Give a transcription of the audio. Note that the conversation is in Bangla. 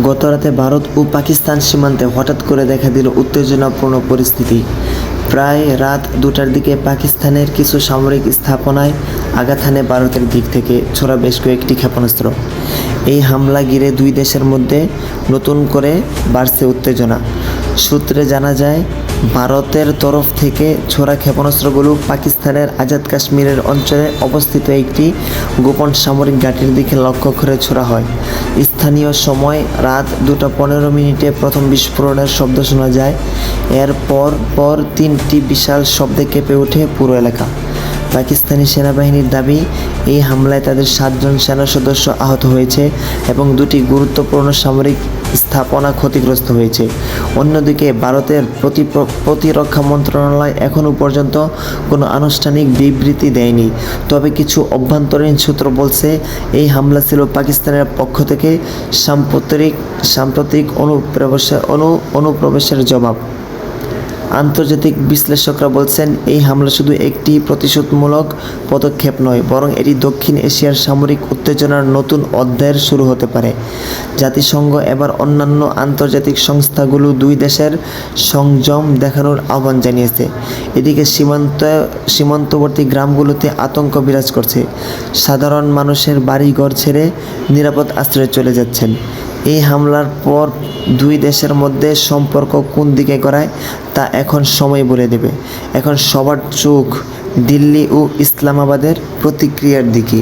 গতরাতে ভারত ও পাকিস্তান সীমান্তে হঠাৎ করে দেখা দিল উত্তেজনাপূর্ণ পরিস্থিতি। প্রায় রাত 2টার দিকে পাকিস্তানের কিছু সামরিক স্থাপনায় আঘাত হানে ভারতের দিক থেকে ছোড়া বেশ কয়েকটি ক্ষেপণাস্ত্র। এই হামলা ঘিরে দুই দেশের মধ্যে নতুন করে বাড়ছে উত্তেজনা। সূত্রে জানা যায়, ভারতের তরফ থেকে ছোড়া ক্ষেপণাস্ত্রগুলো পাকিস্তানের আজাদ কাশ্মীরের অঞ্চলে অবস্থিত একটি গোপন সামরিক ঘাঁটির দিকে লক্ষ্য করে ছোড়া হয়। স্থানীয় সময় রাত 2:15 প্রথম বিস্ফোরণের শব্দ শোনা যায়। এরপর 3টি বিশাল শব্দে কেঁপে ওঠে পুরো এলাকা। পাকিস্তানি সেনাবাহিনীর দাবি, এই হামলায় তাদের 7 জন সেনা সদস্য আহত হয়েছে এবং 2টি গুরুত্বপূর্ণ সামরিক স্থাপনা ক্ষতিগ্রস্ত হয়েছে। অন্যদিকে ভারতের প্রতিরক্ষা মন্ত্রণালয় এখনও পর্যন্ত কোনো আনুষ্ঠানিক বিবৃতি দেয়নি। তবে কিছু অভ্যন্তরীণ সূত্র বলছে, এই হামলা ছিল পাকিস্তানের পক্ষ থেকে সাম্প্রতিক অনুপ্রবেশের জবাব। আন্তর্জাতিক বিশ্লেষকরা বলছেন, এই হামলা শুধু একটি প্রতিশোধমূলক পদক্ষেপ নয়, বরং এটি দক্ষিণ এশিয়ার সামরিক উত্তেজনার নতুন অধ্যায়ের শুরু হতে পারে। জাতিসংঘ এবার অন্যান্য আন্তর্জাতিক সংস্থাগুলো দুই দেশের সংযম দেখানোর আহ্বান জানিয়েছে। এদিকে সীমান্তবর্তী গ্রামগুলোতে আতঙ্ক বিরাজ করছে। সাধারণ মানুষের বাড়িঘর ছেড়ে নিরাপদ আশ্রয়ে চলে যাচ্ছেন। এই হামলার পর দুই দেশের মধ্যে সম্পর্ক কোন দিকে গড়ায় তা এখন সময় বলে দেবে। এখন সবার চোখ দিল্লি ও ইসলামাবাদের প্রতিক্রিয়ার দিকে।